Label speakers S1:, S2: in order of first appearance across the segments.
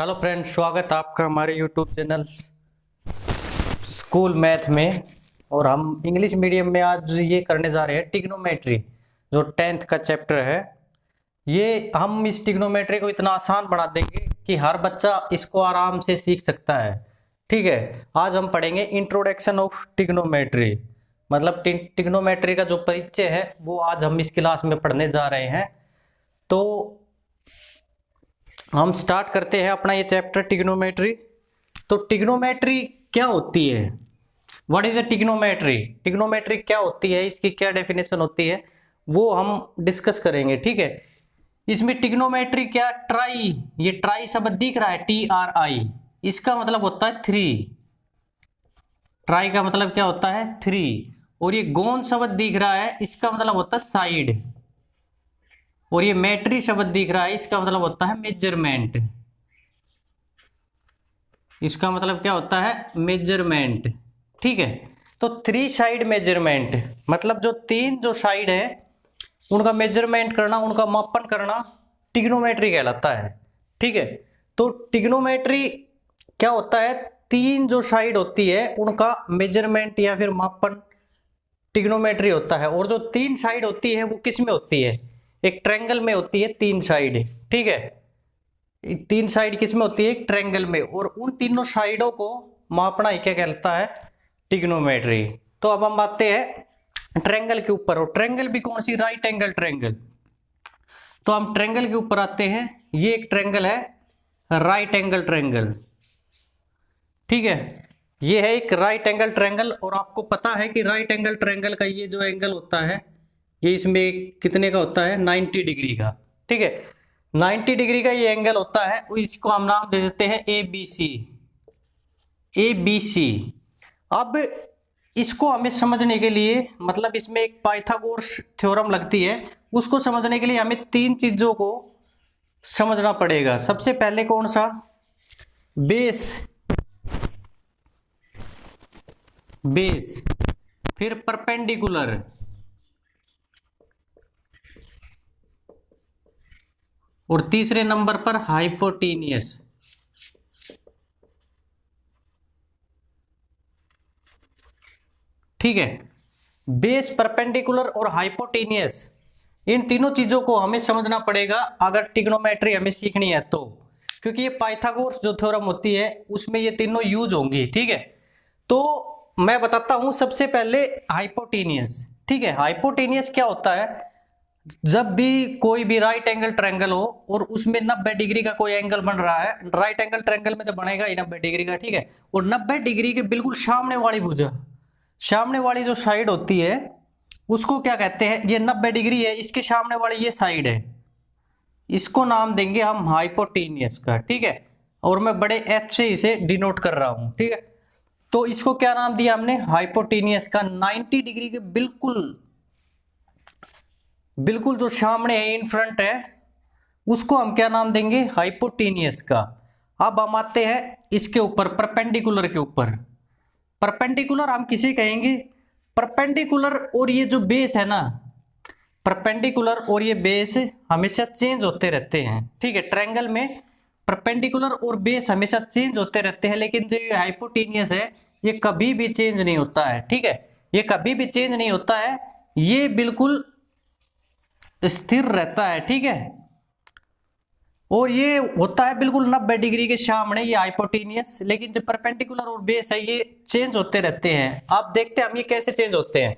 S1: Hello friend, स्वागत है आपका हमारे यूट्यूब चैनल स्कूल मैथ में। और हम इंग्लिश मीडियम में आज ये करने जा रहे हैं ट्रिग्नोमेट्री, जो 10th का चैप्टर है। ये हम इस ट्रिग्नोमेट्री को इतना आसान बना देंगे कि हर बच्चा इसको आराम से सीख सकता है। ठीक है, आज हम पढ़ेंगे इंट्रोडक्शन ऑफ ट्रिग्नोमेट्री, मतलब ट्रिग्नोमेट्री का जो परिचय है वो आज हम इस क्लास में पढ़ने जा रहे हैं। तो हम स्टार्ट करते हैं अपना ये चैप्टर ट्रिग्नोमेट्री। तो ट्रिग्नोमेट्री क्या होती है? What is a trigonometry? Trigonometry क्या होती है, इसकी क्या डेफिनेशन होती है, वो हम डिस्कस करेंगे। ठीक है, इसमें ट्रिग्नोमेट्री क्या, ट्राई, ये ट्राई शब्द दिख रहा है, TRI, इसका मतलब होता है 3। ट्राई का मतलब क्या होता है? 3। और ये गोन शब्द दिख रहा है, इसका मतलब होता है साइड। और ये मेट्री शब्द दिख रहा है, इसका मतलब होता है मेजरमेंट। इसका मतलब क्या होता है? मेजरमेंट। ठीक है, तो 3 साइड मेजरमेंट मतलब जो 3 जो साइड है उनका मेजरमेंट करना, उनका मापन करना ट्रिग्नोमेट्री कहलाता है। ठीक है, तो ट्रिग्नोमेट्री क्या होता है? 3 जो साइड होती है उनका मेजरमेंट या फिर मापन ट्रिग्नोमेट्री होता है। और जो 3 साइड होती है वो किस में होती है? एक ट्रायंगल में होती है 3 साइड। ठीक है, 3 साइड किस में होती है? एक ट्रायंगल में। और उन तीनों साइडों को मापना ही क्या कहलाता है? ट्रिग्नोमेट्री। तो अब हम आते हैं ट्रायंगल के ऊपर। और ट्रायंगल भी कौन सी? Right angle triangle. तो हम ट्रायंगल के ऊपर आते हैं। ये एक ट्रायंगल है, राइट एंगल ट्रायंगल। ठीक है, ये है एक राइट एंगल ट्रायंगल। और आपको पता है कि राइट एंगल ट्रायंगल का ये जो एंगल होता है, ये इसमें कितने का होता है? 90 डिग्री का। ठीक है, 90 डिग्री का ये एंगल होता है। इसको हम नाम दे देते हैं ABC। ABC। अब इसको हमें समझने के लिए, मतलब इसमें एक पाइथागोरस थ्योरम लगती है, उसको समझने के लिए हमें 3 चीजों को समझना पड़ेगा। सबसे पहले कौन सा? बेस। बेस, फिर परपेंडिकुलर, और तीसरे नंबर पर हाइपोटेनियस। ठीक है, बेस, परपेंडिकुलर और हाइपोटेनियस, इन तीनों चीजों को हमें समझना पड़ेगा अगर ट्रिग्नोमेट्री हमें सीखनी है तो। क्योंकि ये पाइथागोरस जो थ्योरम होती है उसमें ये तीनों यूज होंगी। ठीक है, तो मैं बताता हूं सबसे पहले हाइपोटेनियस। ठीक है, हाइपोटेनियस क्या होता है? जब भी कोई भी राइट एंगल ट्रायंगल हो और उसमें 90 डिग्री का कोई एंगल बन रहा है, राइट एंगल ट्रायंगल में तो बनेगा ही 90 डिग्री का। ठीक है, और 90 डिग्री के बिल्कुल सामने वाली भुजा, सामने वाली जो साइड होती है उसको क्या कहते हैं? ये 90 डिग्री है, इसके सामने वाली ये साइड है, इसको नाम देंगे हम हाइपोटेनियस का। ठीक है, और मैं बड़े एच से इसे डिनोट कर रहा हूं। ठीक है, तो इसको क्या नाम दिया हमने? हाइपोटेनियस का। 90 डिग्री के बिल्कुल बिल्कुल जो सामने है, इन फ्रंट है, उसको हम क्या नाम देंगे? हाइपोटेनियस का। अब हम आते हैं इसके ऊपर, परपेंडिकुलर के ऊपर। परपेंडिकुलर हम किसे कहेंगे? परपेंडिकुलर और ये जो बेस है ना, परपेंडिकुलर और ये बेस हमेशा चेंज होते रहते हैं। ठीक है, ट्रायंगल में परपेंडिकुलर और बेस हमेशा चेंज होते रहते हैं, लेकिन जो ये हाइपोटेनियस है ये कभी भी चेंज नहीं होता है। ठीक है, ये कभी भी चेंज नहीं होता है, ये बिल्कुल स्थिर रहता है। ठीक है, और ये होता है बिल्कुल 90 डिग्री के सामने, ये हाइपोटेनियस। लेकिन जो परपेंडिकुलर और बेस है ये चेंज होते रहते हैं। आप देखते हैं हम ये कैसे चेंज होते हैं।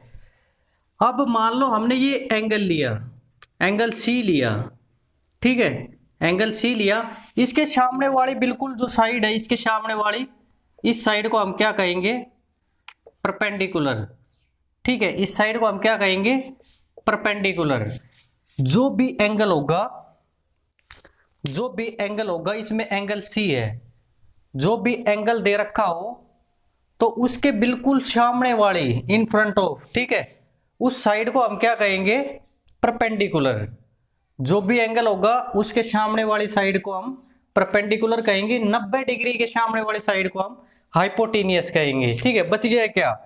S1: अब मान लो हमने ये एंगल लिया, एंगल C लिया। ठीक है, एंगल C लिया, इसके सामने वाली बिल्कुल जो साइड है, इसके सामने वाली इस साइड को हम क्या कहेंगे? परपेंडिकुलर। ठीक है, इस साइड को हम क्या कहेंगे? परपेंडिकुलर। जो भी एंगल होगा, जो भी एंगल होगा, इसमें एंगल C है, जो भी एंगल दे रखा हो तो उसके बिल्कुल सामने वाली, इन फ्रंट ऑफ, ठीक है, उस साइड को हम क्या कहेंगे? परपेंडिकुलर। जो भी एंगल होगा उसके सामने वाली साइड को हम परपेंडिकुलर कहेंगे। 90 डिग्री के सामने वाली साइड को हम हाइपोटेनियस कहेंगे। ठीक है, बच गया क्या?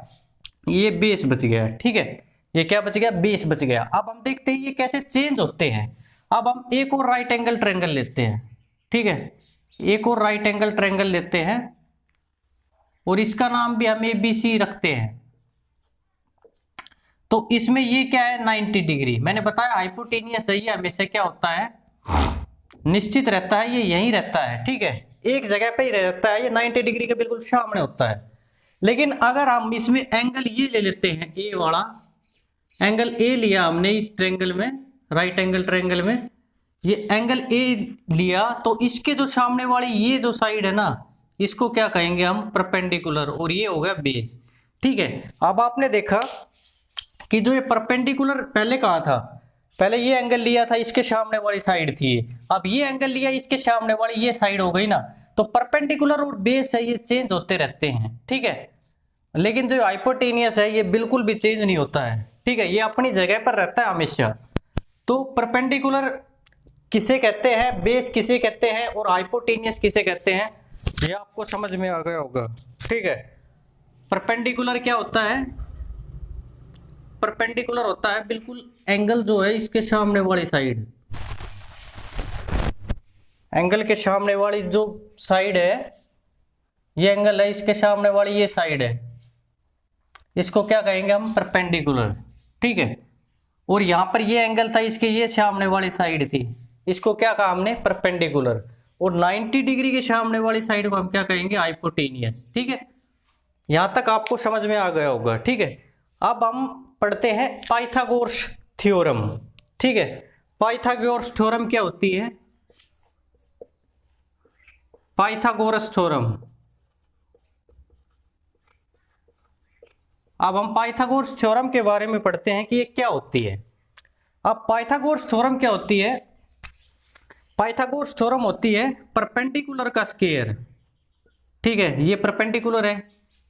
S1: ये बेस बच गया। ठीक है, ये क्या बच गया? बेस बच गया। अब हम देखते हैं ये कैसे चेंज होते हैं। अब हम एक और राइट एंगल ट्रायंगल लेते हैं। ठीक है, एक और राइट एंगल ट्रायंगल लेते हैं और इसका नाम भी हम ABC रखते हैं। तो इसमें ये क्या है 90 डिग्री, मैंने बताया हाइपोटेनियस है ये हमेशा क्या होता है निश्चित रहता है, ये यहीं रहता है, ठीक है, एक जगह पे ही रहता है, ये 90 डिग्री के बिल्कुल सामने होता है। लेकिन अगर हम इसमें एंगल ये ले लेते हैं ए वाला एंगल, ए लिया हमने इस ट्रायंगल में, राइट एंगल ट्रायंगल में ये एंगल ए लिया, तो इसके जो सामने वाली ये जो साइड है ना इसको क्या कहेंगे हम परपेंडिकुलर, और ये हो गया बेस, ठीक है। अब आपने देखा कि जो ये परपेंडिकुलर पहले कहाँ था, पहले ये एंगल लिया था इसके सामने वाली साइड थी, अब ये एंगल लिया इसके सामने वाली ये साइड हो गई ना, तो परपेंडिकुलर और बेस है ये चेंज होते रहते हैं, ठीक है। लेकिन जो हाइपोटेनियस है ये बिल्कुल भी चेंज नहीं होता है, ठीक है, ये अपनी जगह पर रहता है हमेशा। तो परपेंडिकुलर किसे कहते हैं, बेस किसे कहते हैं और हाइपोटेनियस किसे कहते हैं, ये आपको समझ में आ गया होगा, ठीक है। परपेंडिकुलर क्या होता है, परपेंडिकुलर होता है बिल्कुल एंगल जो है इसके सामने वाली साइड, एंगल के सामने वाली जो साइड है ये एंगल है, इसके सामने वाली ये साइड है, इसको क्या कहेंगे हम परपेंडिकुलर, ठीक है। और यहां पर ये एंगल था इसके ये सामने वाली साइड थी, इसको क्या कहा हमने परपेंडिकुलर, और 90 डिग्री के सामने वाली साइड को हम क्या कहेंगे हाइपोटेनियस, ठीक है। यहां तक आपको समझ में आ गया होगा, ठीक है। अब हम पढ़ते हैं पाइथागोरस थ्योरम, ठीक है। पाइथागोरस थ्योरम क्या होती है, पाइथागोरस थ्योरम, अब हम पाइथागोरस थ्योरम के बारे में पढ़ते हैं कि ये क्या होती है। अब पाइथागोरस थ्योरम क्या होती है, पाइथागोरस थ्योरम होती है परपेंडिकुलर का स्क्वायर, ठीक है, ये परपेंडिकुलर है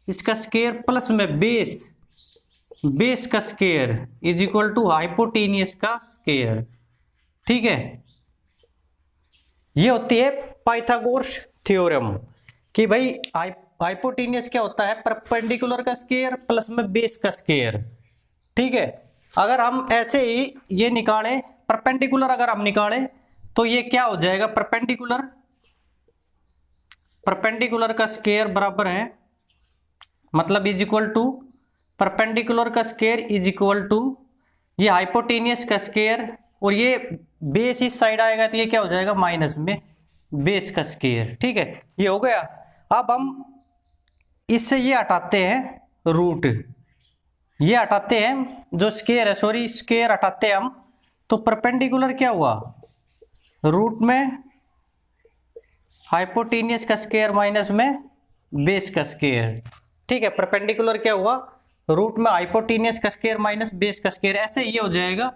S1: इसका स्क्वायर प्लस में बेस, बेस का square is equal to hypotenuse का स्क्वायर, ठीक है। ये होती है पाइथागोरस थ्योरम कि भाई हाइपोटेनियस क्या होता है परपेंडिकुलर का स्क्वायर प्लस में बेस का स्क्वायर, ठीक है। अगर हम ऐसे ही ये निकालें परपेंडिकुलर, अगर हम निकालें तो ये क्या हो जाएगा परपेंडिकुलर, परपेंडिकुलर का स्क्वायर बराबर है मतलब इज इक्वल टू परपेंडिकुलर का स्क्वायर इज इक्वल टू ये हाइपोटेनियस का स्क्वायर, और ये बेस इस साइड आएगा तो ये क्या हो जाएगा माइनस में बेस का स्क्वायर, ठीक है, ये हो गया। अब हम इससे ये हटाते हैं रूट, ये हटाते हैं जो स्क्वायर है, सॉरी स्क्वायर हटाते हैं हम, तो परपेंडिकुलर क्या हुआ रूट में हाइपोटेनियस का स्क्वायर माइनस में बेस का स्क्वायर, ठीक है। परपेंडिकुलर क्या हुआ रूट में हाइपोटेनियस का स्क्वायर माइनस बेस का स्क्वायर, ऐसे ये हो जाएगा,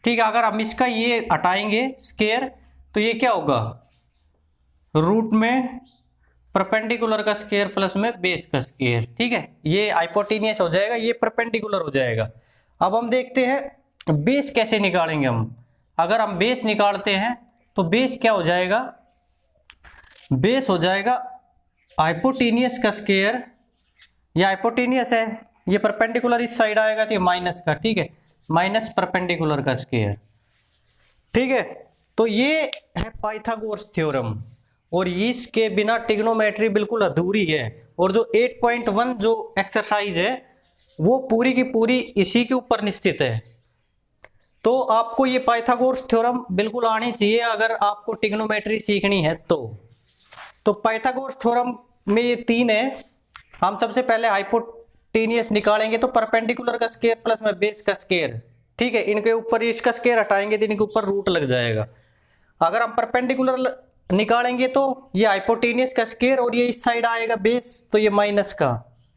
S1: ठीक है। अगर हम इसका ये हटाएंगे स्क्वायर तो ये क्या होगा रूट में परपेंडिकुलर का स्क्वायर प्लस में बेस का स्क्वायर, ठीक है, ये हाइपोटेनियस हो जाएगा, ये परपेंडिकुलर हो जाएगा। अब हम देखते हैं बेस कैसे निकालेंगे हम, अगर हम बेस निकालते हैं तो बेस क्या हो जाएगा, बेस हो जाएगा हाइपोटेनियस का स्क्वायर, ये हाइपोटेनियस है, ये परपेंडिकुलर इस साइड आएगा तो ये माइनस का, ठीक है, माइनस परपेंडिकुलर का स्क्वायर, ठीक है। तो ये है पाइथागोरस थ्योरम, और इसके बिना ट्रिग्नोमेट्री बिल्कुल अधूरी है, और जो 8.1 जो एक्सरसाइज है वो पूरी की पूरी इसी के ऊपर निश्चित है। तो आपको ये पाइथागोरस थ्योरम बिल्कुल आनी चाहिए अगर आपको ट्रिग्नोमेट्री सीखनी है तो पाइथागोरस थ्योरम में ये 3 है। हम सबसे पहले हाइपोटेनियस निकालेंगे तो परपेंडिकुलर का स्क्वायर प्लस में बेस का स्क्वायर, ठीक है, इनके ऊपर इसका स्क्वायर हटाएंगे तो इनके ऊपर रूट लग जाएगा। अगर हम परपेंडिकुलर निकालेंगे तो ये हाइपोटेनियस का स्क्वायर और ये इस साइड आएगा बेस, तो ये माइनस का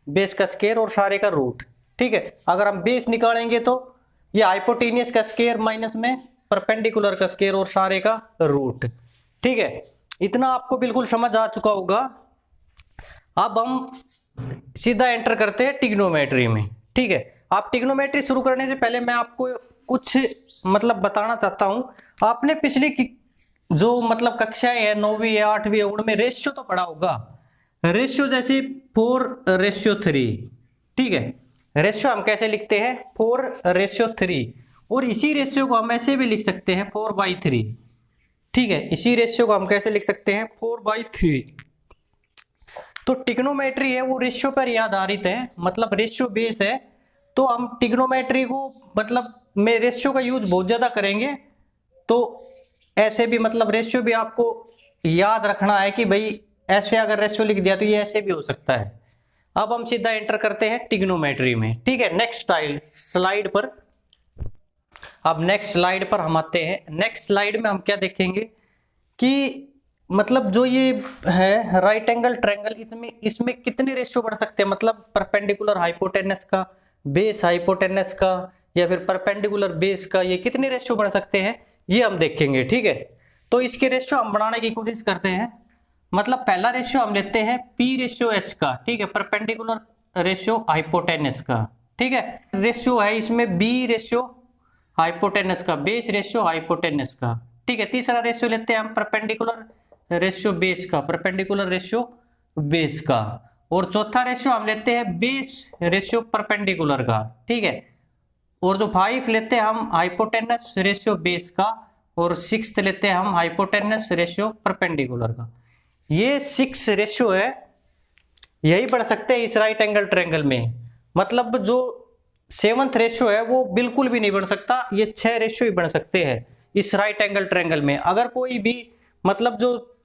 S1: बेस का स्क्वायर और सारे का रूट, ठीक है। अगर हम बेस निकालेंगे तो ये हाइपोटेनियस का स्क्वायर माइनस में परपेंडिकुलर का स्क्वायर और सारे का रूट, ठीक है। इतना आपको बिल्कुल समझ आ चुका होगा। अब हम सीधा एंटर करते हैं ट्रिग्नोमेट्री में, ठीक है। आप ट्रिग्नोमेट्री शुरू करने से पहले मैं आपको कुछ मतलब बताना चाहता हूं। आपने पिछली जो मतलब कक्षाएं है 9वीं या 8वीं उनमें रेशियो तो पढ़ा होगा, रेशियो जैसे 4:3, ठीक है। रेशियो हम कैसे लिखते हैं 4:3, और इसी रेशियो को हम ऐसे भी लिख सकते हैं 4/3, ठीक है, इसी रेशियो को हम कैसे लिख सकते हैं 4/3। तो ट्रिग्नोमेट्री है वो रेशियो पर आधारित है, मतलब रेशियो बेस है। तो हम ट्रिग्नोमेट्री को मतलब में रेशियो का यूज बहुत ज्यादा करेंगे। तो ऐसे भी मतलब रेशियो भी आपको याद रखना है कि भाई ऐसे अगर रेशियो लिख दिया तो ये ऐसे भी हो सकता है। अब हम सीधा एंटर करते हैं ट्रिग्नोमेट्री में। ठीक है, नेक्स्ट स्लाइड पर। अब नेक्स्ट स्लाइड पर हम आते हैं। नेक्स्ट स्लाइड में हम क्या देखेंगे कि मतलब जो ये है राइट एंगल ट्रायंगल, इसमें कितने रेशियो बढ़ सकते हैं, मतलब परपेंडिकुलर हाइपोटेनस का, बेस हाइपोटेनस का, या फिर परपेंडिकुलर बेस का, ये कितने रेशियो बढ़ सकते हैं ये हम देखेंगे। ठीक है, तो इसके रेशियो हम बढ़ाने की कोशिश करते हैं। मतलब पहला रेशियो हम लेते हैं P/H का। ठीक है, परपेंडिकुलर रेशियो हाइपोटेनस का। ठीक है, रेशियो है इसमें B रेशियो हाइपोटेनस का, बेस रेशियो हाइपोटेनस का। ठीक है, तीसरा रेशियो लेते हैं हम परपेंडिकुलर रेशियो बेस का, परपेंडिकुलर रेशियो बेस का। और चौथा रेशियो हम लेते हैं बेस रेशियो परपेंडिकुलर का। ठीक है, और जो 5 लेते हैं हम हाइपोटेनस रेशियो बेस का, और 6 लेते हैं हम हाइपोटेनस रेशियो परपेंडिकुलर का। ये 6 रेशियो है, यही बढ़ सकते हैं इस राइट एंगल ट्रायंगल में। मतलब जो 7th रेशियो है वो बिल्कुल भी नहीं बढ़ सकता, ये 6 रेशियो ही बढ़ सकते हैं इस राइट एंगल ट्रायंगल में। अगर कोई भी मतलब जो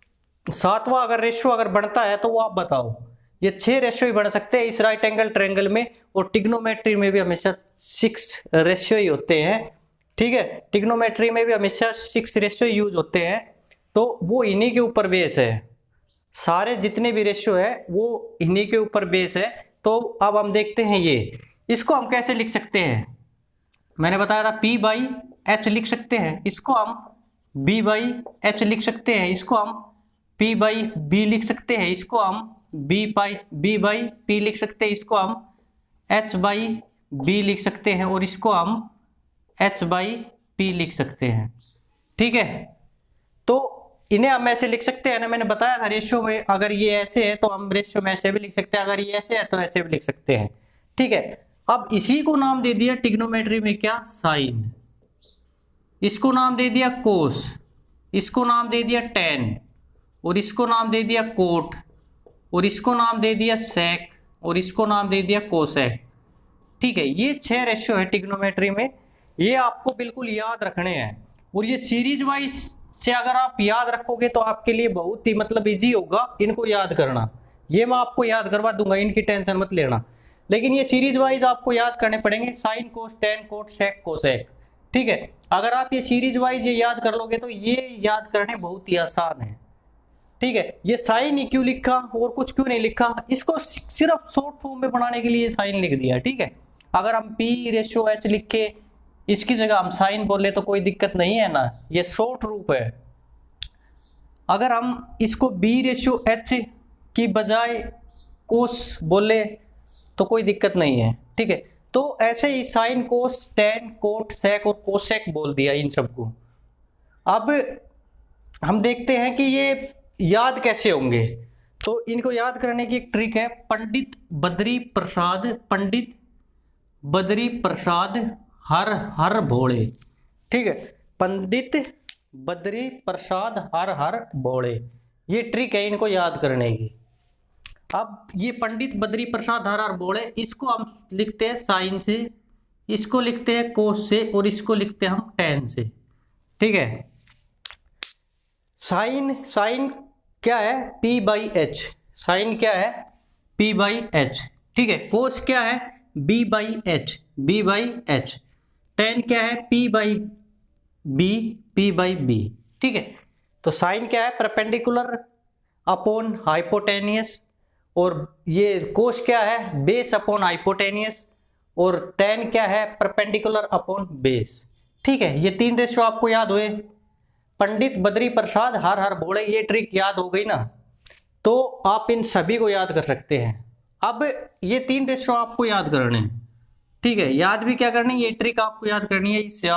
S1: 7वां अगर रेशियो अगर बढ़ता है तो वो आप बताओ। ये 6 रेशियो ही बढ़ सकते हैं इस राइट एंगल ट्रायंगल में। और ट्रिग्नोमेट्री में भी हमेशा 6 रेशियो ही होते हैं। ठीक है, ट्रिग्नोमेट्री में भी हमेशा 6 रेशियो यूज होते हैं। तो वो इन्हीं के ऊपर बेस है, सारे जितने भी रेशियो है वो इन्हीं के ऊपर बेस है। तो अब हम देखते हैं ये, इसको हम कैसे लिख सकते हैं। मैंने बताया था P/H लिख सकते हैं, इसको हम B/H लिख सकते हैं, इसको हम P/B लिख सकते हैं, इसको हम B/P लिख सकते हैं, इसको हम H/B लिख सकते हैं, और इसको हम H/P लिख सकते हैं। ठीक है, तो इन्हें हम ऐसे लिख सकते हैं ना, मैंने बताया था रेशियो में अगर ये ऐसे है तो हम रेशियो में ऐसे भी लिख सकते हैं, अगर ये ऐसे है तो ऐसे भी लिख सकते हैं। ठीक है, अब इसी को नाम दे दिया ट्रिग्नोमेट्री में क्या, साइन। इसको नाम दे दिया कोस, इसको नाम दे दिया टेन, और इसको नाम दे दिया कोट, और इसको नाम दे दिया सेक, और इसको नाम दे दिया कोसेक। ठीक है, ये 6 रेशियो है ट्रिग्नोमेट्री में, ये आपको बिल्कुल याद रखने हैं। और ये सीरीज वाइज से अगर आप याद रखोगे तो आपके लिए बहुत ही मतलब इजी होगा इनको याद करना। ये मैं आपको याद करवा दूंगा, इनकी टेंशन मत लेना। लेकिन ये सीरीज वाइज आपको याद करने पड़ेंगे, sine cos tan cot sec cosec. ठीक है, अगर आप ये सीरीज वाइज ये याद कर लोगे तो ये याद करने बहुत ही आसान है। ठीक है, ये साइन ही क्यों लिखा और कुछ क्यों नहीं लिखा, इसको सिर्फ शॉर्ट फॉर्म में बनाने के लिए साइन लिख दिया। ठीक है, अगर हम P/H लिख के इसकी जगह हम साइन बोले तो कोई दिक्कत नहीं है ना, ये शॉर्ट रूप है। अगर हम इसको B/H की बजाय कोस बोले तो कोई दिक्कत नहीं है। ठीक है, तो ऐसे ही sine cos tan cot sec और कोसेक बोल दिया इन सबको। अब हम देखते हैं कि ये याद कैसे होंगे। तो इनको याद करने की एक ट्रिक है, पंडित बद्री प्रसाद हर हर भोले। ठीक है, पंडित बद्री प्रसाद हर हर भोले, ये ट्रिक है इनको याद करने की। अब ये पंडित बद्री प्रसाद हर हर भोले, इसको हम लिखते हैं साइन से, इसको लिखते हैं कोस से, और इसको लिखते हैं हम टेन से। ठीक है, साइन क्या है P/H, साइन क्या है P/H। ठीक है, कोस क्या है B/H, टेन क्या है P/B। ठीक है, तो साइन क्या है परपेंडिकुलर अपॉन हाइपोटेनियस, और ये कोस क्या है बेस अपॉन हाइपोटेनियस, और टेन क्या है परपेंडिकुलर अपॉन बेस। ठीक है, ये 3 रेशियो आपको याद हुए, पंडित बद्री प्रसाद हर हर भोले, ये ट्रिक याद हो गई ना, तो आप इन सभी को याद कर सकते हैं। अब ये 3 रेशियो आपको याद करने हैं। ठीक है, याद भी क्या करनी है, ये ट्रिक आपको याद करनी है, इससे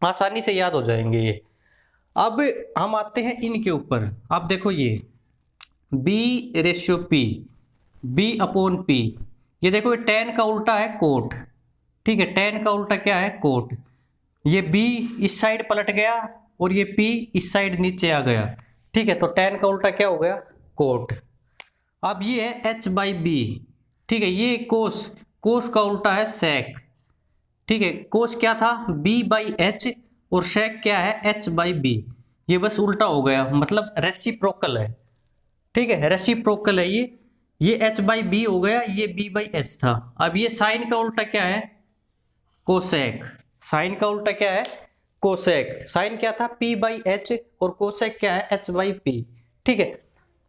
S1: आसानी से याद हो जाएंगे ये। अब हम आते हैं इनके ऊपर। अब देखो ये B/P, B/P, ये देखो टेन का उल्टा है कोट। ठीक है, टेन का उल्टा क्या है कोट। ये B इस साइड पलट गया और ये P इस साइड नीचे आ गया, ठीक है। तो tan का उल्टा क्या हो गया, कोट। अब ये है h बाई बी, ठीक है। ये कोस, कोस का उल्टा है सेक, ठीक है। कोस क्या था, b बाई एच, और सेक क्या है, h बाई बी। ये बस उल्टा हो गया, मतलब रेसिप्रोकल है, ठीक है, रेसिप्रोकल है ये h बाई बी हो गया, ये b बाई एच था। अब ये साइन का उल्टा क्या है, कोसेक। साइन का उल्टा क्या है, कोसेक। साइन क्या था, p बाई एच, और कोसेक क्या है, h बाई पी, ठीक है।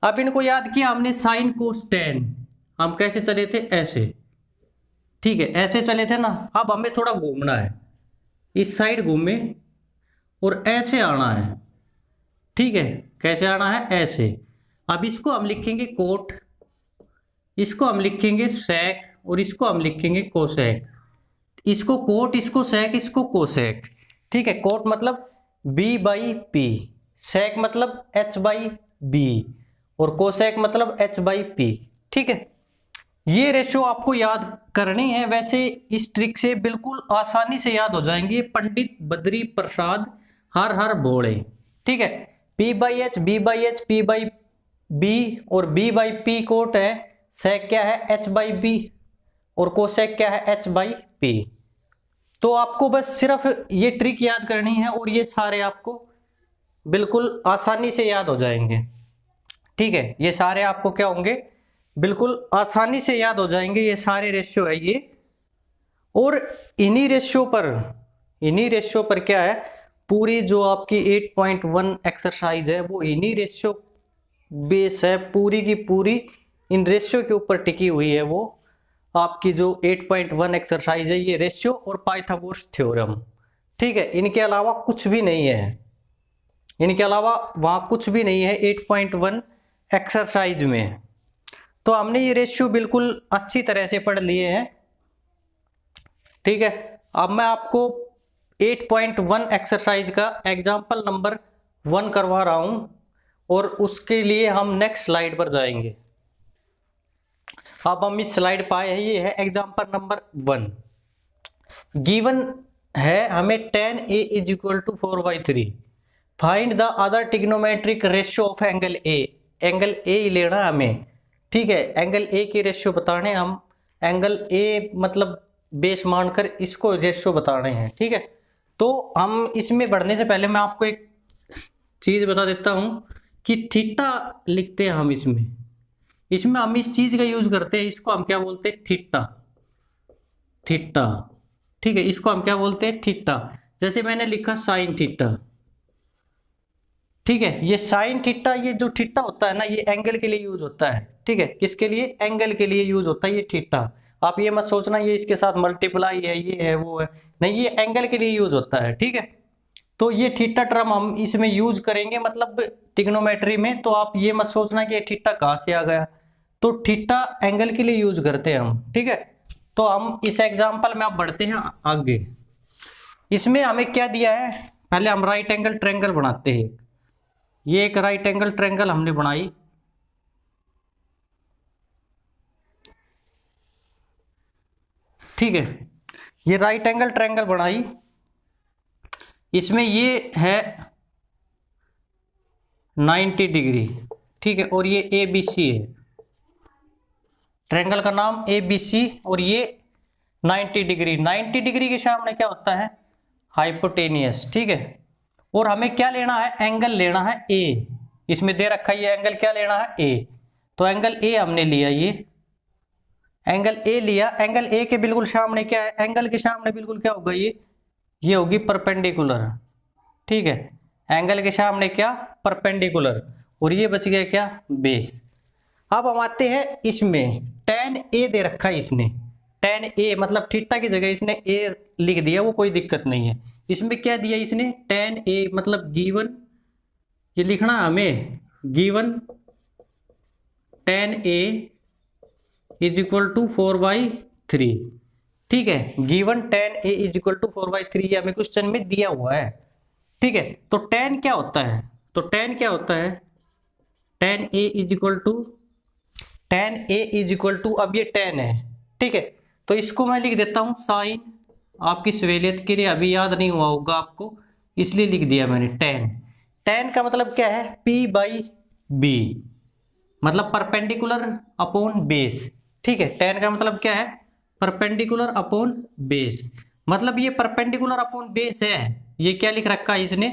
S1: अब इनको याद किया हमने, साइन कोस टेन। हम कैसे चले थे, ऐसे, ठीक है, ऐसे चले थे ना। अब हमें थोड़ा घूमना है, इस साइड घूमे और ऐसे आना है, ठीक है। कैसे आना है, ऐसे। अब इसको हम लिखेंगे कोट, इसको हम लिखेंगे सेक, और इसको हम लिखेंगे कोसेक। इसको कोट, इसको सेक, इसको कोसेक, ठीक है। कोट मतलब b बाई पी, सेक मतलब h बाई बी, और कोसेक मतलब h बाई पी, ठीक है। ये रेशियो आपको याद करनी है। वैसे इस ट्रिक से बिल्कुल आसानी से याद हो जाएंगे, पंडित बद्री प्रसाद हर हर भोले, ठीक है। p by h, b by h, p by b, और b बाई पी कोट है, सेक क्या है, h बाई बी, और कोसेक क्या है, h बाई पी। तो आपको बस सिर्फ ये ट्रिक याद करनी है, और ये सारे आपको बिल्कुल आसानी से याद हो जाएंगे, ठीक है। ये सारे आपको क्या होंगे, बिल्कुल आसानी से याद हो जाएंगे। ये सारे रेशियो है ये, और इन्हीं रेशियो पर क्या है, पूरी जो आपकी 8.1 एक्सरसाइज है वो इन्हीं रेशियो बेस है, पूरी की पूरी इन रेशियो के ऊपर टिकी हुई है। वो आपकी जो 8.1 एक्सरसाइज है, ये रेशियो और पाइथागोरस थ्योरम, ठीक है। इनके अलावा कुछ भी नहीं है, इनके अलावा वहां कुछ भी नहीं है 8.1 एक्सरसाइज में। तो हमने ये रेशियो बिल्कुल अच्छी तरह से पढ़ लिए हैं, ठीक है। अब मैं आपको 8.1 एक्सरसाइज का एग्जाम्पल नंबर 1 करवा रहा हूं, और उसके लिए हम नेक्स्ट स्लाइड पर जाएंगे। अब हम इस स्लाइड पाए हैं, ये है एग्जाम्पल नंबर 1। गिवन है हमें tan a is equal to 4/3, find the other trigonometric ratio of angle A. Angle A लेना है हमें, ठीक है। एंगल ए की रेशियो बताने, हम एंगल ए मतलब बेस मानकर इसको रेशियो बताने हैं, ठीक है। तो हम इसमें बढ़ने से पहले मैं आपको एक चीज बता देता हूं कि थीटा लिखते हैं हम इसमें हम इस चीज का यूज करते हैं, इसको हम क्या बोलते हैं, थीटा, थीटा, ठीक है। इसको हम क्या बोलते हैं, थीटा। जैसे मैंने लिखा साइन थीटा, ठीक है। ये साइन थीटा, ये जो थीटा होता है ना, ये एंगल के लिए यूज होता है, ठीक है। किसके लिए, एंगल के लिए यूज होता है ये थीटा। आप ये मत सोचना ये इसके साथ मल्टीप्लाई है, ये है वो है, नहीं, ये एंगल के लिए यूज होता है, ठीक है। तो ये थीटा टर्म हम इसमें यूज करेंगे, मतलब ट्रिग्नोमेट्री में। तो आप ये मत सोचना कि ये थीटा कहाँ से आ गया, तो थीटा एंगल के लिए यूज करते हैं हम, ठीक है। तो हम इस एग्जाम्पल में आप बढ़ते हैं आगे। इसमें हमें क्या दिया है, पहले हम राइट एंगल ट्रायंगल बनाते हैं। ये एक राइट एंगल ट्रायंगल हमने बनाई, ठीक है। ये राइट एंगल ट्रायंगल बनाई, इसमें ये है 90 डिग्री, ठीक है। और ये ए बी सी है, ट्रायंगल का नाम ए बी सी, और ये 90 डिग्री। 90 डिग्री के सामने क्या होता है, हाइपोटेनियस, ठीक है। और हमें क्या लेना है, एंगल लेना है ए। इसमें दे रखा है ये एंगल क्या लेना है, ए। तो एंगल ए हमने लिया, ये एंगल ए लिया। एंगल ए के बिल्कुल सामने क्या है, एंगल के सामने बिल्कुल क्या होगा, ये होगी परपेंडिकुलर, ठीक है। एंगल के सामने क्या, परपेंडिकुलर, और ये बच गया क्या, बेस। अब हम आते हैं इसमें, tan a दे रखा है इसने, tan a मतलब थीटा की जगह इसने a लिख दिया, वो कोई दिक्कत नहीं है। इसमें क्या दिया इसने, tan a मतलब गिवन, ये लिखना हमें, given tan a is equal to 4/3, ठीक है। Given tan a is equal to 4/3 ये हमें क्वेश्चन में दिया हुआ है, ठीक है। तो tan क्या होता है, तो tan क्या होता है, tan a is equal to, tan a is equal to, अब ये tan है, ठीक है। तो इसको मैं लिख देता हूं साइन, आपकी सवेलियत के लिए, अभी याद नहीं हुआ होगा आपको, इसलिए लिख दिया मैंने tan। tan का मतलब क्या है, P/B, मतलब परपेंडिकुलर अपॉन बेस। ठीक है, tan का मतलब क्या है, परपेंडिकुलर अपॉन बेस, मतलब ये परपेंडिकुलर अपॉन बेस है। ये क्या लिख रखा है इसने,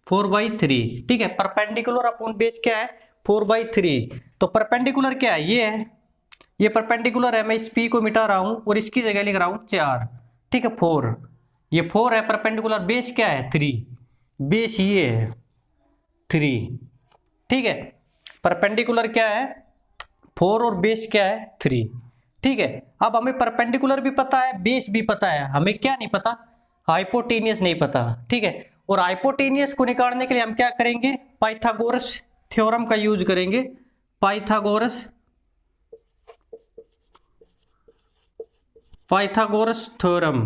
S1: 4/3। ठीक है, परपेंडिकुलर अपॉन बेस क्या है, 4/3। तो परपेंडिकुलर क्या है, ये है, ये परपेंडिकुलर है, मैं इस P को मिटा रहा हूं और इसकी जगह लिख रहा हूं 4। ठीक है, 4, ये 4 है परपेंडिकुलर, बेस क्या है 3, बेस ये है 3। ठीक है, परपेंडिकुलर क्या है 4 और बेस क्या है 3। ठीक है, अब हमें परपेंडिकुलर भी पता है, बेस भी पता है, हमें क्या नहीं पता, हाइपोटेनियस नहीं पता। ठीक है, और हाइपोटेनियस को निकालने के लिए हम क्या करेंगे, पाइथागोरस थ्योरम का यूज करेंगे, पाइथागोरस थ्योरम।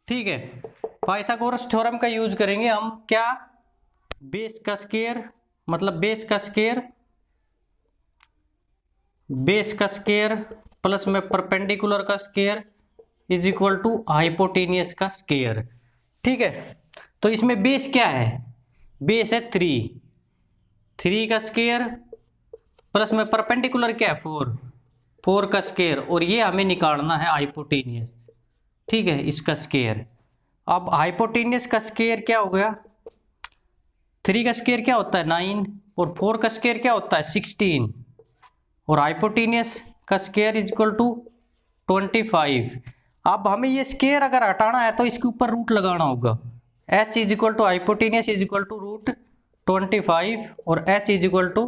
S1: ठीक है, पाइथागोरस थ्योरम का यूज करेंगे हम, क्या, बेस का स्क्वायर, मतलब बेस का स्क्वायर प्लस में परपेंडिकुलर का square is equal to hypotenuse का स्क्वायर। ठीक है, तो इसमें बेस क्या है, बेस है 3 का स्क्वायर प्लस में परपेंडिकुलर क्या है 4 का स्क्वायर, और ये हमें निकालना है हाइपोटेनियस। ठीक है, इसका स्क्वायर। अब हाइपोटेनियस का स्क्वायर क्या हो गया, 3 का स्क्वायर क्या होता है 9, और 4 का स्क्वायर क्या होता है 16, और हाइपोटेनियस का स्क्वायर इज इक्वल टू 25। अब हमें ये स्क्वायर अगर हटाना है तो इसके ऊपर रूट लगाना होगा, h is equal to hypotenuse is equal to root 25 और h इज इक्वल टू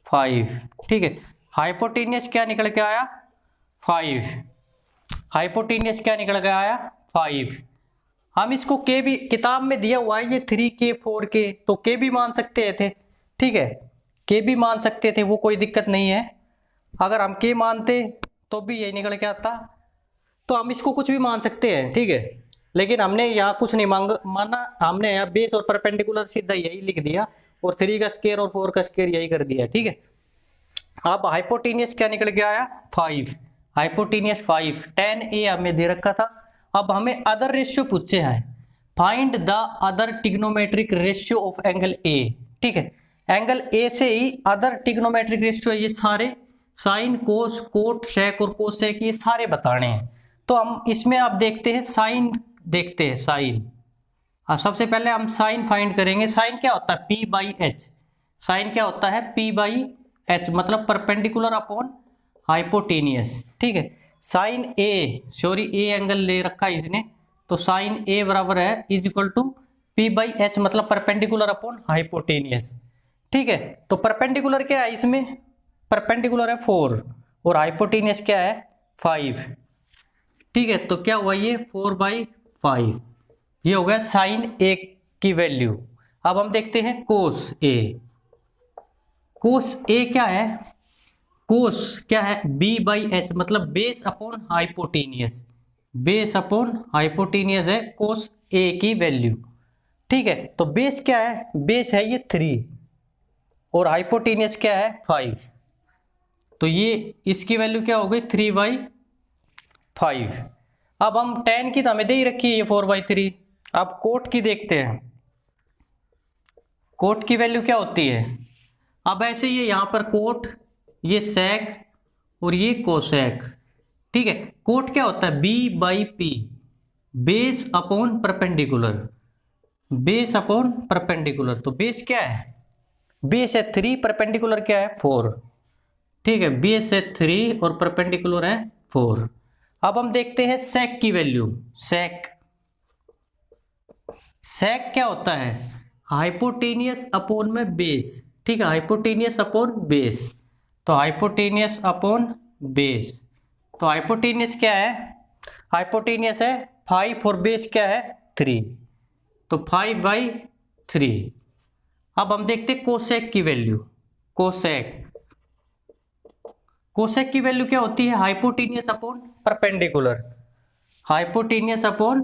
S1: 5। ठीक है, हाइपोटेनियस क्या निकल के आया 5, हाइपोटेनियस क्या निकल के आया 5। हम इसको के भी किताब में दिया हुआ है ये 3K 4K, तो के भी मान सकते थे। ठीक है, के भी मान सकते थे, वो कोई दिक्कत नहीं है। अगर हम के मानते तो भी यही निकल के आता, तो हम इसको कुछ भी मान सकते हैं। ठीक है, लेकिन हमने यहाँ कुछ नहीं माना, हमने यहाँ बेस और परपेंडिकुलर सीधा यही लिख दिया, और 3 का स्क्वायर और 4 का स्क्वायर यही कर दिया। ठीक है, अब हाइपोटेनियस क्या निकल के आया 5, हाइपोटेनियस 5, tan A हमें दे रखा था। अब हमें अदर रेशियो पूछे हैं, find the other trigonometric ratio of angle A। ठीक है, एंगल A से ही अदर टिग्नोमेट्रिक रेशियो, ये सारे साइन कोस कोट सेक और कोसेक ये सारे बताने हैं। तो हम इसमें आप देखते हैं साइन, देखते हैं साइन। सबसे पहले हम साइन फाइंड करेंगे। साइन क्या होता है P/H, साइन क्या होता है P/H, मतलब परपेंडिकुलर अपॉन हाइपोटेनियस। ठीक है, sine A, sorry A angle ले रखा है इसने, तो साइन A बराबर है इज इक्वल टू P/H, मतलब परपेंडिकुलर अपॉन हाइपोटेनियस। ठीक है, तो परपेंडिकुलर क्या है इसमें, परपेंडिकुलर है 4 और हाइपोटेनियस क्या है 5। ठीक है, तो क्या हुआ ये 4/5, ये हो गया साइन A की वैल्यू। अब हम देखते हैं कोस A। कोस A क्या है, कोस क्या है B/H, मतलब base upon hypotenuse, base upon hypotenuse है कोस A की वैल्यू। ठीक है, तो बेस क्या है, बेस है ये 3 और हाइपोटेनियस क्या है 5, तो ये इसकी वैल्यू क्या हो गई 3/5। अब हम tan की तो हमें दे ही रखी है ये 4/3। अब कोट की देखते हैं, कोट की वैल्यू क्या होती है। अब ऐसे ये यहां पर कोट, ये सेक और ये कोसेक। ठीक है, कोट क्या होता है B/P, base upon perpendicular, base upon perpendicular. तो बेस क्या है, बेस है 3, परपेंडिकुलर क्या है 4। ठीक है, बेस है 3 और परपेंडिकुलर है 4। अब हम देखते हैं सेक की वैल्यू। सेक, सेक क्या होता है हाइपोटेनियस अपॉन में बेस। ठीक है, हाइपोटेनियस अपॉन बेस, तो हाइपोटेनियस अपॉन बेस, तो हाइपोटेनियस क्या है, हाइपोटेनियस है 5 और बेस क्या है 3, तो 5/3। अब हम देखते हैं कोसेक की वैल्यू। कोसेक, कोसेक की वैल्यू क्या होती है hypotenuse upon perpendicular, hypotenuse upon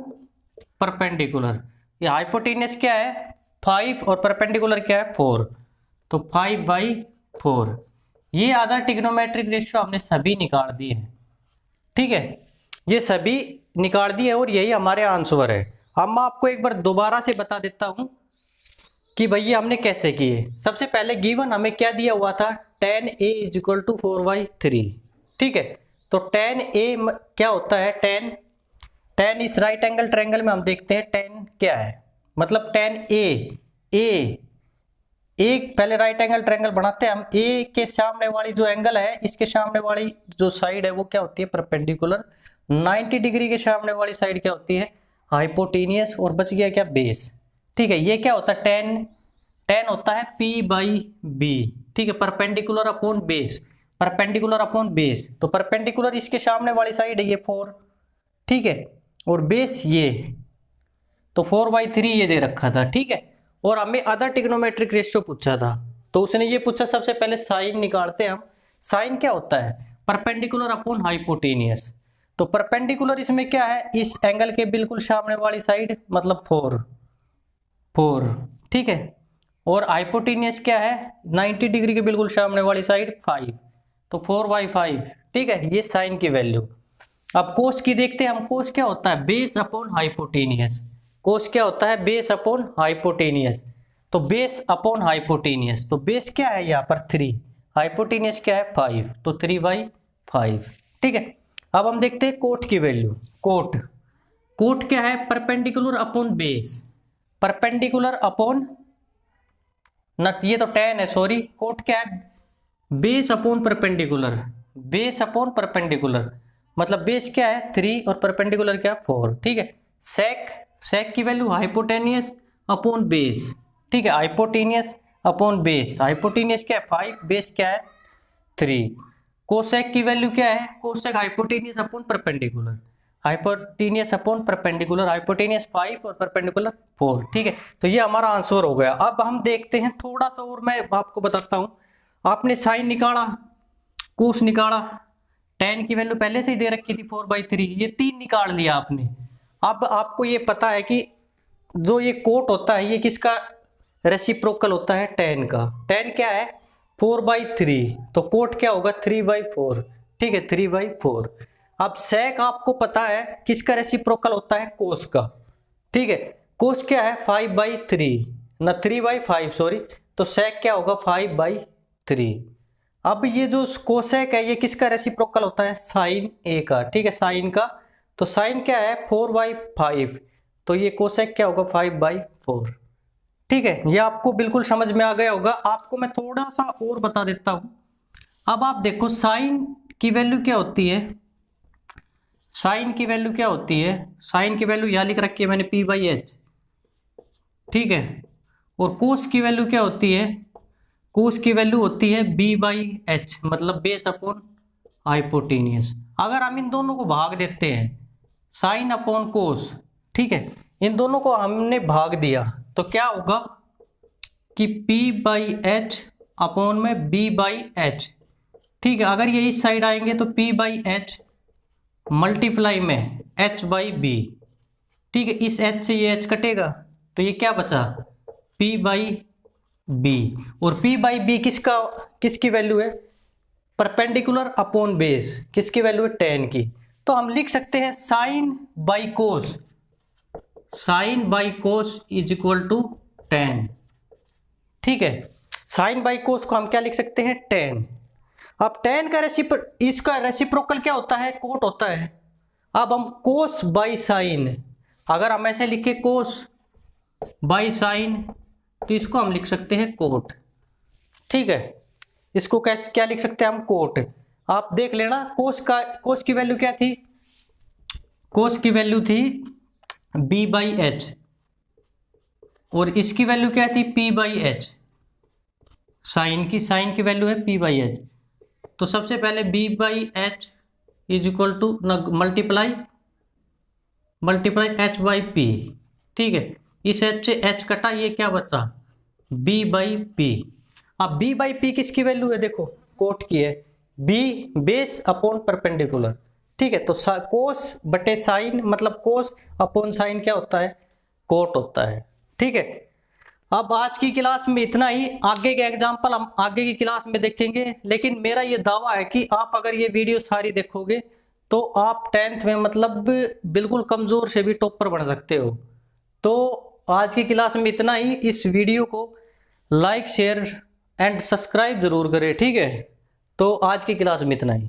S1: perpendicular. ये हाइपोटेनियस क्या है 5 और परपेंडिकुलर क्या है 4, तो 5/4। ये अदर टिग्नोमेट्रिक रेशियो हमने सभी निकाल दिए हैं। ठीक है, ये सभी निकाल दी है और यही हमारे आंसर है। अब मैं आपको एक बार दोबारा से बता देता हूं कि भैया हमने कैसे किए। सबसे पहले गिवन हमें क्या दिया हुआ था, tan a is equal to 4/3। ठीक है, तो tan a क्या होता है, tan इस राइट एंगल ट्रायंगल में हम देखते हैं tan क्या है, मतलब tan a एक पहले राइट एंगल ट्रायंगल बनाते हैं हम। ए के सामने वाली जो एंगल है, इसके सामने वाली जो साइड है वो क्या होती है, परपेंडिकुलर। 90 डिग्री के सामने वाली साइड क्या होती है, हाइपोटेनियस। और बच गया क्या, बेस। ठीक है, ये क्या होता है, tan होता है p/b। ठीक है, perpendicular upon base, perpendicular upon base. तो परपेंडिकुलर इसके सामने वाली साइड है ये 4, ठीक है, और बेस ये, तो 4/3 ये दे रखा था। ठीक है, और हमें अदर ट्रिग्नोमेट्रिक रेशियो पूछा था, तो उसने ये पूछा सबसे पहले साइन निकालते हैं हम। साइन क्या होता है, परपेंडिकुलर अपॉन हाइपोटेनियस। तो परपेंडिकुलर इसमें क्या है, इस एंगल के बिल्कुल सामने वाली साइड, मतलब 4। ठीक है, और हाइपोटेनियस क्या है, 90 डिग्री के बिल्कुल सामने वाली साइड 5, तो 4/5। ठीक है, ये साइन की वैल्यू। अब कोस की देखते हैं हम। कोस क्या होता है, बेस अपॉन हाइपोटेनियस। कोस क्या होता है, बेस अपॉन हाइपोटेनियस। तो बेस अपॉन हाइपोटेनियस, तो बेस क्या है यहाँ पर 3, हाइपोटेनियस क्या है 5, तो 3/5। ठीक है, अब हम देखते हैं कोट की वैल्यू। कोट क्या है, perpendicular upon base, perpendicular upon न, ये तो tan है, सॉरी। कोट क्या है, base upon perpendicular, base upon perpendicular, मतलब बेस क्या है 3 और परपेंडिकुलर क्या है 4। ठीक है, सेक की वैल्यू हाइपोटेनियस अपॉन बेस। ठीक है, हाइपोटेनियस अपॉन बेस, हाइपोटेनियस क्या है 5, बेस क्या है 3। कोसेक की वैल्यू क्या है, cosec hypotenuse upon perpendicular, hypotenuse upon perpendicular, hypotenuse 5 और परपेंडिकुलर 4। ठीक है, तो ये हमारा आंसर हो गया। अब हम देखते हैं थोड़ा सा और, मैं आपको बताता हूं। आपने साइन निकाला, कोस निकाला, tan की वैल्यू पहले से ही दे रखी थी 4/3, ये 3 निकाल लिया आपने। अब आपको ये पता है कि जो ये कोट होता है ये किसका रेसिप्रोकल होता है, tan का। tan क्या है 4/3, तो कोट क्या होगा 3/4। ठीक है, 3/4। अब sec आपको पता है किसका रेसिप्रोकल होता है, कोस का। ठीक है, कोस क्या है 5/3 ना 3/5, सॉरी। तो sec क्या होगा 5/3। अब ये जो कोसेक है ये किसका रेसिप्रोकल होता है, साइन ए का। ठीक है, साइन का, तो साइन क्या है 4/5, तो ये कोसेक क्या होगा 5/4। ठीक है, ये आपको बिल्कुल समझ में आ गया होगा। आपको मैं थोड़ा सा और बता देता हूं। अब आप देखो साइन की वैल्यू क्या होती है, साइन की वैल्यू क्या होती है, साइन की वैल्यू यहां लिख रखी है मैंने p/h। ठीक है, और कोस की वैल्यू क्या होती है, कोस की वैल्यू होती है b/h, मतलब बेस अपॉन हाइपोटेनियस। अगर हम इन दोनों को भाग देते हैं, साइन अपॉन कोस, ठीक है, इन दोनों को हमने भाग दिया तो क्या होगा कि p/h अपॉन में b/h। ठीक है, अगर ये इस साइड आएंगे तो p/h मल्टीप्लाई में h/b। ठीक है, इस h से ये h कटेगा, तो ये क्या बचा p/b। और p/b किसकी वैल्यू है, परपेंडिकुलर अपॉन बेस, किसकी वैल्यू है tan की। तो हम लिख सकते हैं sine by cos is equal to tan। ठीक है, साइन बाई कोस को हम क्या लिख सकते हैं, tan। अब tan का इसका रेसिप्रोकल क्या होता है, कोट होता है। अब हम कोस बाई साइन, अगर हम ऐसे लिखे कोस बाई साइन, तो इसको हम लिख सकते हैं कोट। ठीक है, इसको कैसे क्या लिख सकते हैं हम, कोट। आप देख लेना, कोस की वैल्यू क्या थी, कोस की वैल्यू थी b/h, और इसकी वैल्यू क्या थी p/h। साइन की वैल्यू है p/h, तो सबसे पहले b/h is equal to multiply h/p। ठीक है, इस h से h कटा, ये क्या बचा b/p। अब b/p किसकी वैल्यू है, देखो कोट की है, b बेस अपॉन परपेंडिकुलर। ठीक है, तो कोस बटे साइन, मतलब कोस अपॉन साइन क्या होता है, कोट होता है। ठीक है, अब आज की क्लास में इतना ही। आगे के एग्जाम्पल हम आगे की क्लास में देखेंगे, लेकिन मेरा ये दावा है कि आप अगर ये वीडियो सारी देखोगे तो आप 10th में मतलब बिल्कुल कमज़ोर से भी टॉपर बन सकते हो। तो आज की क्लास में इतना ही। इस वीडियो को लाइक शेयर एंड सब्सक्राइब जरूर करें, ठीक है। तो आज की क्लास में इतना ही।